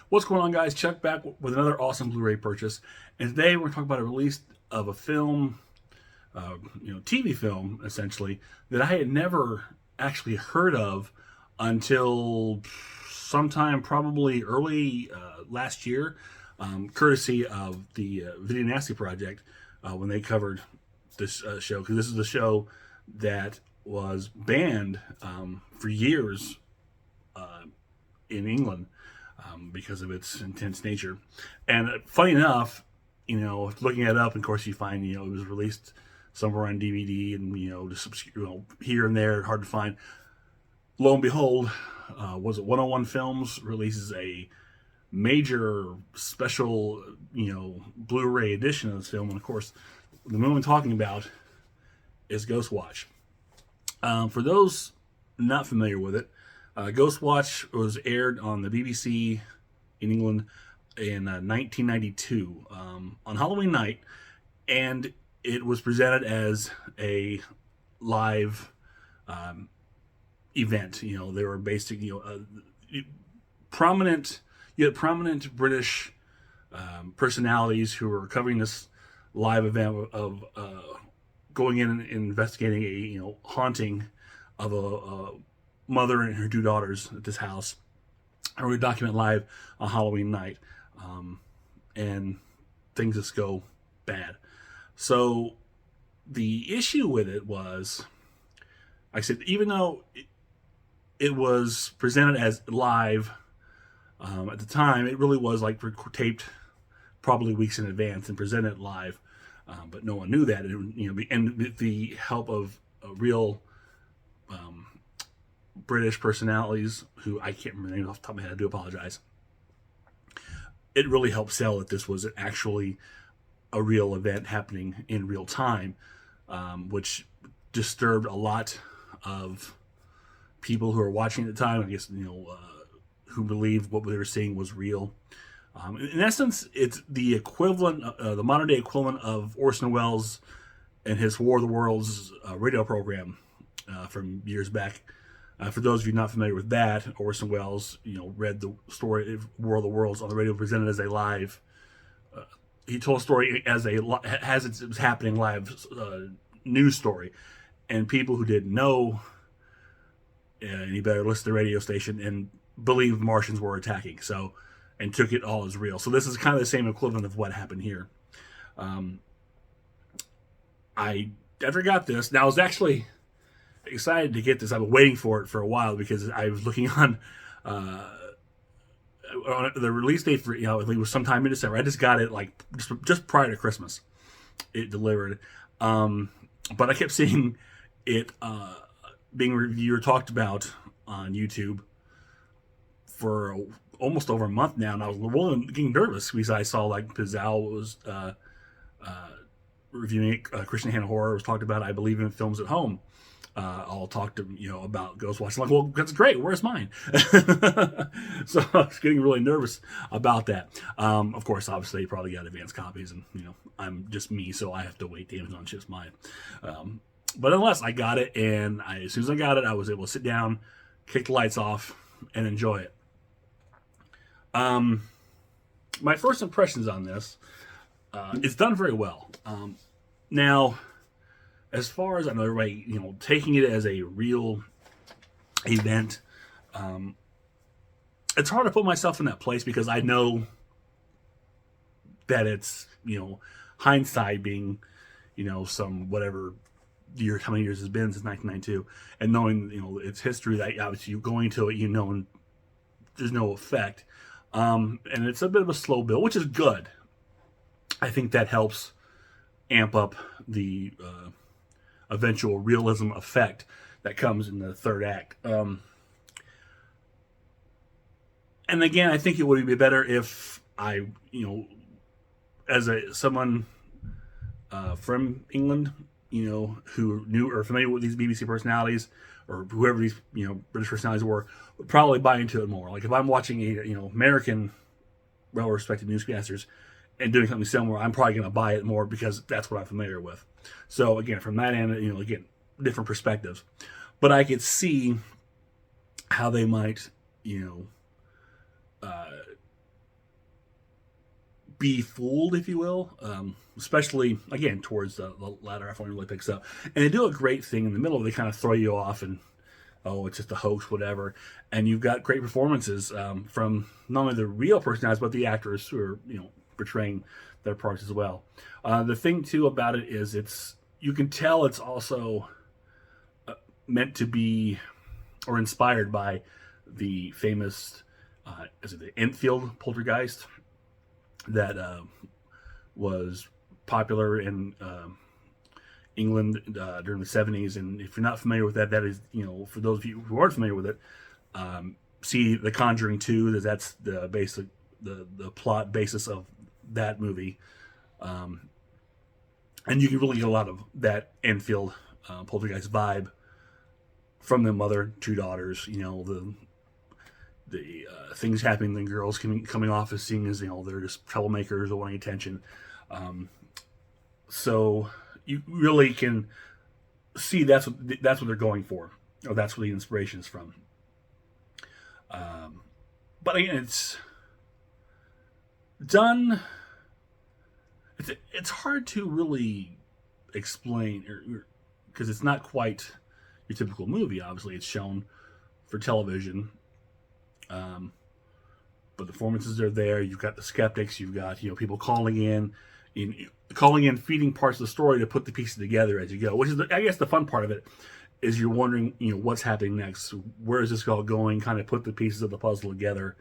What's going on, guys? Chuck back with another awesome Blu-ray purchase, and today we're talking about a release of a film, TV film essentially that I had never actually heard of until sometime probably early last year, courtesy of the Video Nasty Project when they covered this show, because this is the show that was banned for years in England because of its intense nature. And funny enough, looking it up, of course, you find, it was released somewhere on DVD and, just here and there, hard to find. Lo and behold, was it 101 Films releases a major special, Blu-ray edition of this film. And of course, the movie I'm talking about is Ghostwatch. For those not familiar with it, Ghostwatch was aired on the BBC in England in 1992 on Halloween night, and it was presented as a live event. They were basically prominent. You had prominent British personalities who were covering this live event of going in and investigating a haunting of a mother and her two daughters at this house. And we document live on Halloween night, and things just go bad. So the issue with it was, like I said, even though it was presented as live at the time, it really was like taped probably weeks in advance and presented live, but no one knew that. And with the help of a real British personalities, who I can't remember the name off the top of my head, I do apologize. It really helped sell that this was actually a real event happening in real time, which disturbed a lot of people who were watching at the time. I guess who believed what they were seeing was real. In essence, it's the equivalent, the modern day equivalent of Orson Welles and his War of the Worlds radio program from years back. For those of you not familiar with that, Orson Welles, read the story of War of the Worlds on the radio, presented as a live. He told a story as it was happening live news story, and people who didn't know any better listened to the radio station and believed Martians were attacking. So, and took it all as real. So this is kind of the same equivalent of what happened here. I never got this. Now I was actually excited to get this. I've been waiting for it for a while because I was looking on the release date for, I think it was sometime in December. I just got it like just prior to Christmas. It delivered. But I kept seeing it being reviewed or talked about on YouTube for almost over a month now, and I was getting nervous because I saw like Pizzal was reviewing it. Christian Hannah Horror was talked about I Believe in Films at Home. I'll talk to about Ghostwatch. I'm like, well, that's great. Where's mine? So I was getting really nervous about that. Of course, obviously, you probably got advanced copies, and I'm just me, so I have to wait. The Amazon ships mine. But nonetheless, I got it, and as soon as I got it, I was able to sit down, kick the lights off, and enjoy it. My first impressions on this, it's done very well. Now, as far as I know, everybody, taking it as a real event, it's hard to put myself in that place because I know that it's, hindsight being, some whatever year, how many years it's been since 1992, and knowing, its history, that obviously you're going to it, and there's no effect. And it's a bit of a slow build, which is good. I think that helps amp up the eventual realism effect that comes in the third act. And again, I think it would be better if I, as someone from England, who knew or familiar with these BBC personalities or whoever these, British personalities were, would probably buy into it more. Like if I'm watching American well-respected newscasters and doing something similar, I'm probably going to buy it more because that's what I'm familiar with. So again, from that end, again, different perspectives. But I could see how they might, be fooled, if you will, especially, again, towards the latter half when it really picks up. And they do a great thing in the middle. They kind of throw you off and, oh, it's just a hoax, whatever. And you've got great performances from not only the real personalities, but the actors who are, portraying their parts as well. The thing, too, about it is you can tell it's also meant to be, or inspired by the famous, is it the Enfield poltergeist that was popular in England during the 70s. And if you're not familiar with that, that is, for those of you who aren't familiar with it, see The Conjuring 2. That's the basic, the plot basis of that movie. And you can really get a lot of that Enfield poltergeist vibe from the mother, two daughters, the things happening, the girls coming off as seeing as, they're just troublemakers or wanting attention. So you really can see that's what they're going for, or that's where the inspiration is from. But again, it's done. It's hard to really explain, because it's not quite your typical movie. Obviously, it's shown for television. But the performances are there. You've got the skeptics. You've got people calling in, feeding parts of the story to put the pieces together as you go. Which is, I guess, the fun part of it is you're wondering, what's happening next. Where is this all going? Kind of put the pieces of the puzzle together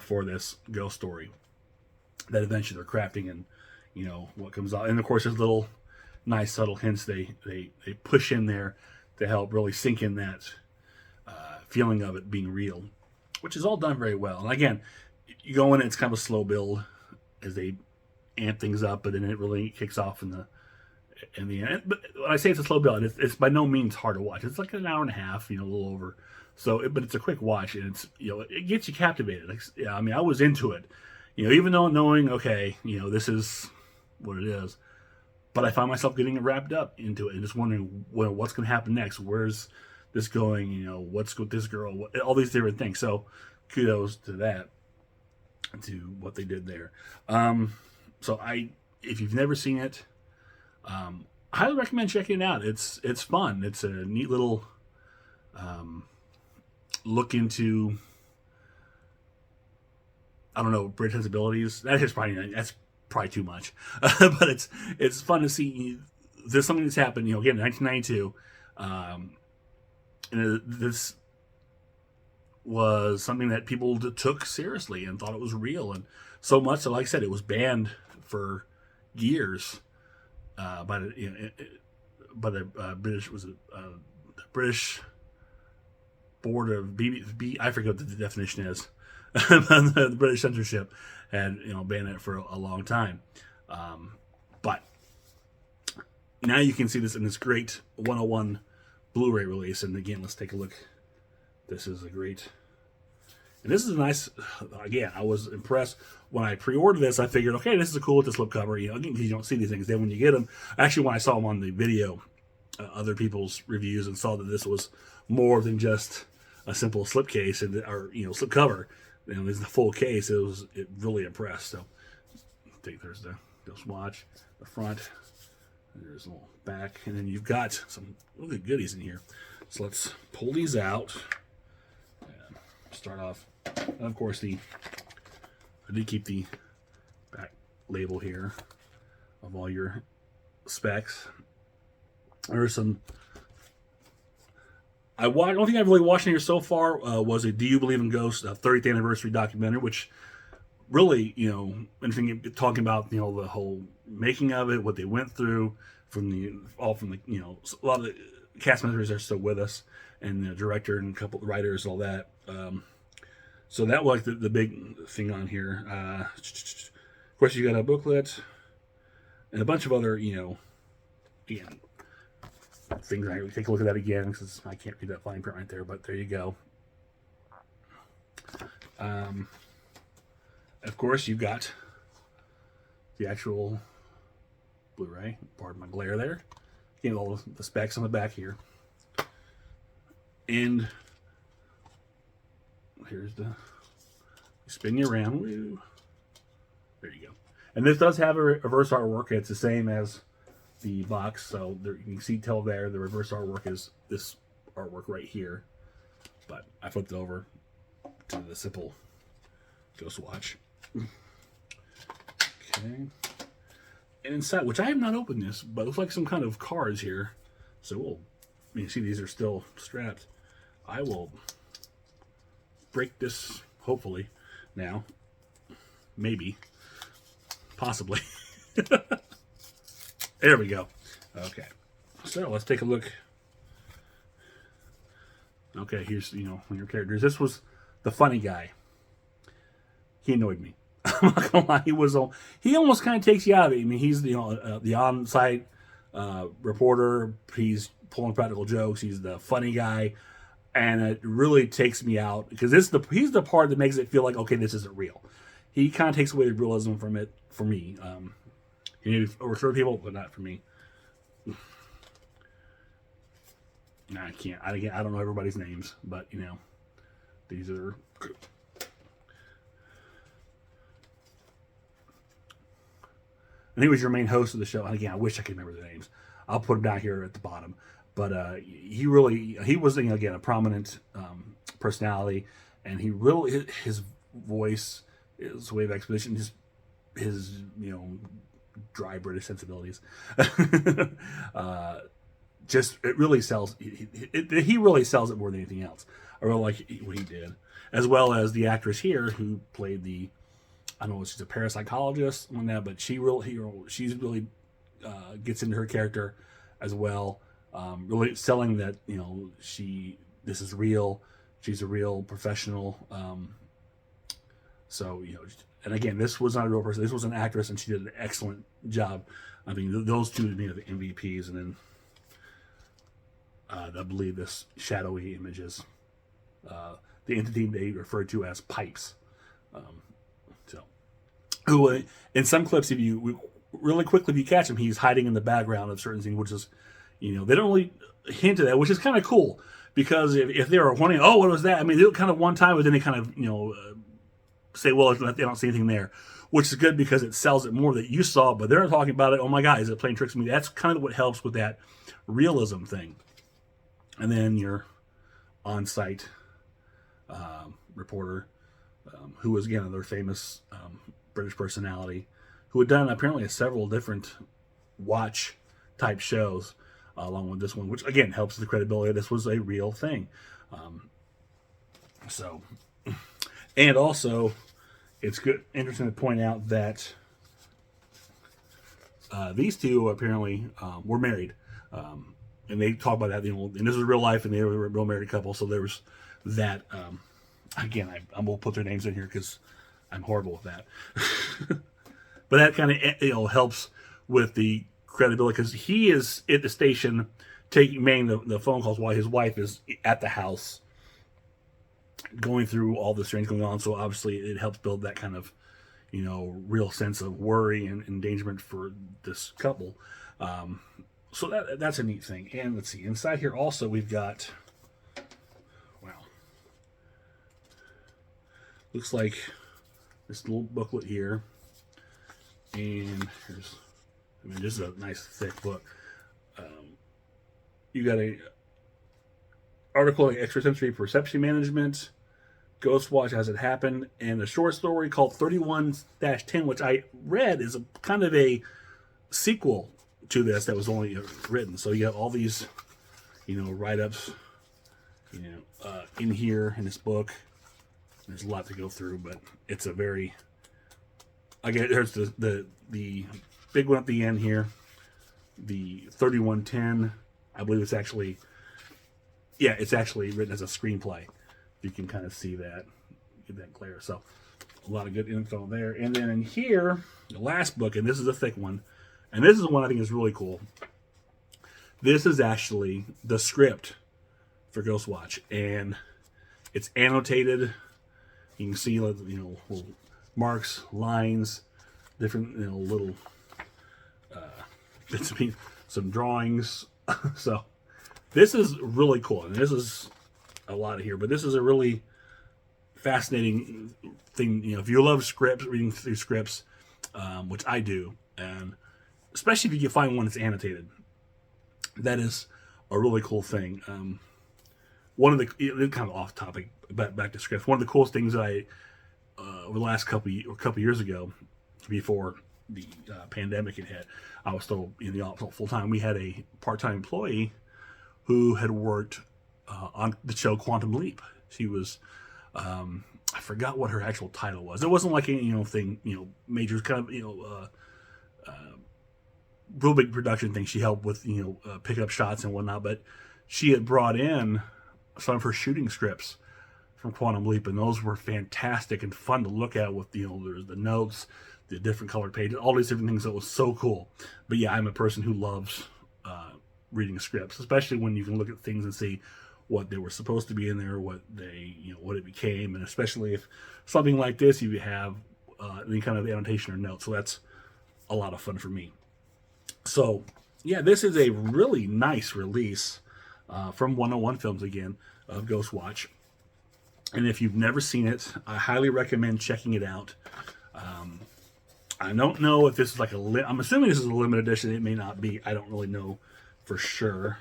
for this ghost story that eventually they're crafting, and what comes out. And of course, there's little nice subtle hints they push in there to help really sink in that feeling of it being real, which is all done very well. And again, you go in, it's kind of a slow build as they amp things up, but then it really kicks off in the end. But when I say it's a slow build, it's by no means hard to watch. It's like an hour and a half, a little over. So, but it's a quick watch, and it's it gets you captivated. I was into it, even though knowing, okay, this is what it is. But I find myself getting wrapped up into it and just wondering, what's going to happen next? Where's this going? What's with this girl? All these different things. So kudos to that, to what they did there. So if you've never seen it, I highly recommend checking it out. It's fun. It's a neat little look into, I don't know, British sensibilities. That's probably too much, but it's fun to see. There's something that's happened, again, in 1992, and this was something that people took seriously and thought it was real, and so much so, like I said, it was banned for years by the British, was it the British Board of I forget what the definition is. The British censorship had banned it for a long time, but now you can see this in this great 101 Blu-ray release. And again, let's take a look. This is a nice. Again, I was impressed when I pre-ordered this. I figured, okay, this is a cool with the slipcover. Again, because you don't see these things. Then when you get them, actually, when I saw them on the video, other people's reviews, and saw that this was more than just a simple slipcase or slipcover. There's the full case. It really impressed. So, there's the Ghostwatch, the front. There's a little back, and then you've got some really goodies in here. So let's pull these out. And start off, and of course I did keep the back label here of all your specs. There's some. I don't think I've really watched in here so far. Was a "Do You Believe in Ghosts" 30th anniversary documentary, which really, anything talking about the whole making of it, what they went through, a lot of the cast members are still with us, and the director and a couple of writers, all that. So that was like the big thing on here. Of course, you got a booklet and a bunch of other, again, things. I take a look at that again because I can't read that fine print right there, but there you go. Of course, you've got the actual Blu-ray. Pardon my glare there. All the specs on the back here, and here's you spin you around. Woo. There you go. And this does have a reverse artwork. It's the same as the box, so there, you can tell there the reverse artwork is this artwork right here. But I flipped it over to the simple Ghostwatch. Okay. And inside, which I have not opened this, but it looks like some kind of cards here. So we'll, you see these are still strapped. I will break this, hopefully, now. Maybe. Possibly. There we go. Okay. So let's take a look. Okay, here's, your characters. This was the funny guy. He annoyed me. I'm not gonna lie. He almost kind of takes you out of it. I mean, he's the on-site reporter. He's pulling practical jokes. He's the funny guy, and it really takes me out because he's the part that makes it feel like, okay, this isn't real. He kind of takes away the realism from it for me. He maybe for certain people, but not for me. No, I can't. I don't know everybody's names, but these are. And he was your main host of the show. And again, I wish I could remember the names. I'll put them down here at the bottom. But he was again a prominent personality, and he really his voice, his way of exposition, his dry British sensibilities. Just it really sells. He really sells it more than anything else. I really like what he did, as well as the actress here who played the. I don't know if she's a parapsychologist on that, but she's really gets into her character as well. Really selling that this is real. She's a real professional. So and again, this was not a real person. This was an actress, and she did an excellent job. I mean, those two to me are the MVPs, and then I believe this shadowy images the entity they refer to as pipes. Who in some clips, if you catch him, he's hiding in the background of certain things, which is, they don't really hint at that, which is kind of cool because if they were wondering, oh, what was that? I mean, they'll kind of one time, but then they kind of, say, well, they don't see anything there, which is good because it sells it more that you saw, but they're not talking about it. Oh my God, is it playing tricks on me? That's kind of what helps with that realism thing. And then your on-site reporter, who was again another famous British personality, who had done apparently several different watch type shows along with this one, which again helps the credibility. This was a real thing. And also it's interesting to point out that these two apparently were married, and they talk about that. And this is real life, and they were a real married couple. So there was that. Again, I'm gonna put their names in here because I'm horrible with that. But that kind of helps with the credibility because he is at the station making the phone calls while his wife is at the house going through all the strange going on. So obviously it helps build that kind of real sense of worry and endangerment for this couple. So that's a neat thing. And let's see, inside here also we've got, wow, looks like this little booklet here, and this is a nice thick book. You got a article like extrasensory perception management, Ghostwatch as it happened, and a short story called 31-10, which I read is a kind of a sequel to this that was only written. So you have all these, write-ups, in here in this book. There's a lot to go through, but it's a very. Again, there's the big one at the end here, the 3110. I believe it's actually written as a screenplay. You can kind of see that, get that glare. So a lot of good info there. And then in here, the last book, and this is a thick one, and this is one I think is really cool. This is actually the script for Ghostwatch, and it's annotated. You can see, little marks, lines, different, little bits of pieces, some drawings. So this is really cool, and this is a lot of here, but this is a really fascinating thing. If you love scripts, reading through scripts, which I do, and especially if you can find one that's annotated, that is a really cool thing. One of the kind of off topic, back to scripts. One of the coolest things that I over the last couple years ago, before the pandemic had hit, I was still in the office full time. We had a part-time employee who had worked on the show Quantum Leap. She was, I forgot what her actual title was. It wasn't like any thing major, kind of real big production thing. She helped with pick up shots and whatnot, but she had brought in some of her shooting scripts from Quantum Leap, and those were fantastic and fun to look at with there's the notes, the different colored pages, all these different things. That was so cool. But yeah, I'm a person who loves reading scripts, especially when you can look at things and see what they were supposed to be in there, what they what it became, and especially if something like this you have any kind of annotation or note. So that's a lot of fun for me. So yeah, this is a really nice release from 101 Films again, of Ghostwatch. And if you've never seen it, I highly recommend checking it out. I don't know if this is like I'm assuming this is a limited edition. It may not be. I don't really know for sure.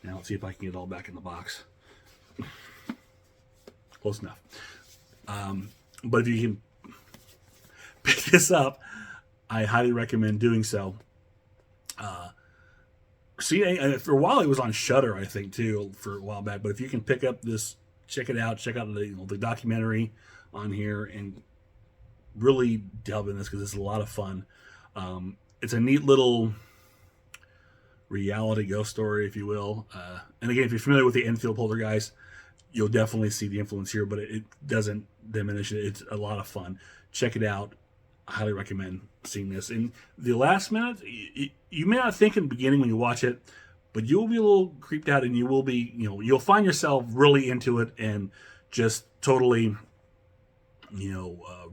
Now let's see if I can get it all back in the box. Close enough. But if you can pick this up, I highly recommend doing so. For a while it was on Shudder, I think, too, for a while back. But if you can pick up this, check it out. Check out the documentary on here and really delve in this, because it's a lot of fun. It's a neat little reality ghost story, if you will. And again, if you're familiar with the Enfield Poltergeist, you'll definitely see the influence here, but it doesn't diminish it. It's a lot of fun. Check it out. I highly recommend seeing this. In the last minute, you may not think in the beginning when you watch it, but you'll be a little creeped out, and you will be, you'll find yourself really into it and just totally,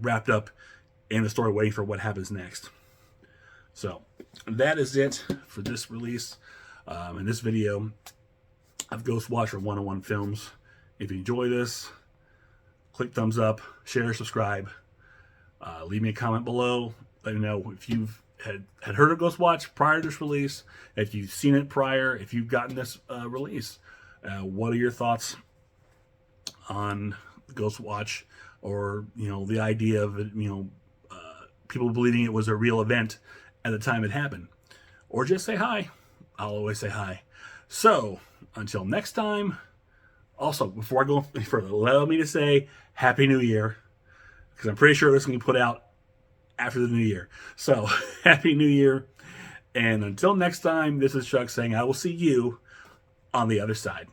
wrapped up in the story, waiting for what happens next. So that is it for this release in this video of Ghostwatch from 101 Films. If you enjoy this, click thumbs up, share, subscribe. Leave me a comment below. Let me know if you've had heard of Ghostwatch prior to this release, if you've seen it prior, if you've gotten this release. What are your thoughts on Ghostwatch, or the idea of it, people believing it was a real event at the time it happened? Or just say hi. I'll always say hi. So until next time. Also, before I go any further, allow me to say Happy New Year, because I'm pretty sure this is going to be put out after the new year. So Happy New Year. And until next time, this is Chuck saying I will see you on the other side.